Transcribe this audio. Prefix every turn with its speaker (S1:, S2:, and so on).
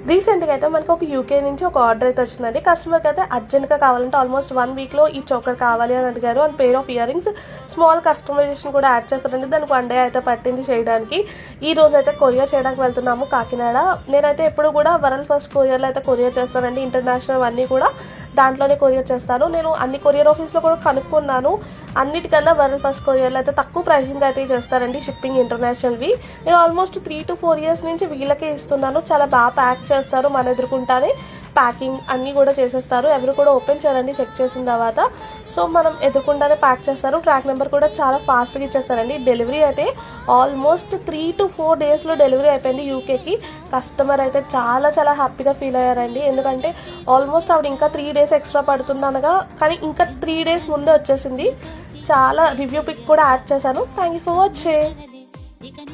S1: రీసెంట్గా అయితే మనకు ఒక యూకే నుంచి ఒక ఆర్డర్ అయితే వచ్చిందండి. కస్టమర్కి అయితే అర్జెంట్గా కావాలంటే ఆల్మోస్ట్ 1 వీక్లో ఈ చోకర్ కావాలి అని అడిగారు. And pair of earrings small customization కూడా యాడ్ చేస్తారండి. దానికి 1 డే అయితే పట్టింది చేయడానికి. ఈ రోజు అయితే కొరియర్ చేయడానికి వెళ్తున్నాము కాకినాడ. నేనైతే ఎప్పుడు కూడా వరల్డ్ ఫస్ట్ కొరియర్లో అయితే కొరియర్ చేస్తానండి. ఇంటర్నేషనల్ అన్నీ కూడా దాంట్లోనే కొరియర్ చేస్తాను. నేను అన్ని కొరియర్ ఆఫీస్లో కూడా కనుక్కున్నాను. అన్నిటికన్నా వరల్డ్ ఫస్ట్ కొరియర్లో అయితే తక్కువ ప్రైసింగ్ అయితే చేస్తారండి షిప్పింగ్ ఇంటర్నేషనల్వి. నేను ఆల్మోస్ట్ 3 to 4 years నుంచి వీళ్ళకే ఇస్తున్నాను. చాలా బాగా ప్యాక్ చేస్తారు, మన ఎదుర్కొంటానే ప్యాకింగ్ అన్నీ కూడా చేసేస్తారు. ఎవరు కూడా ఓపెన్ చేయాలండి చెక్ చేసిన తర్వాత. సో మనం ఎదుర్కొంటానే ప్యాక్ చేస్తారు. ట్రాక్ నెంబర్ కూడా చాలా ఫాస్ట్గా ఇచ్చేస్తారండి. డెలివరీ అయితే ఆల్మోస్ట్ 3 to 4 daysలో డెలివరీ అయిపోయింది యూకేకి. కస్టమర్ అయితే చాలా చాలా హ్యాపీగా ఫీల్ అయ్యారండి. ఎందుకంటే ఆల్మోస్ట్ ఆవిడ ఇంకా 3 days ఎక్స్ట్రా పడుతుంది అనగా, కానీ ఇంకా 3 days ముందే వచ్చేసింది. చాలా రివ్యూ పిక్ కూడా యాడ్ చేశాను. Thank you for watching.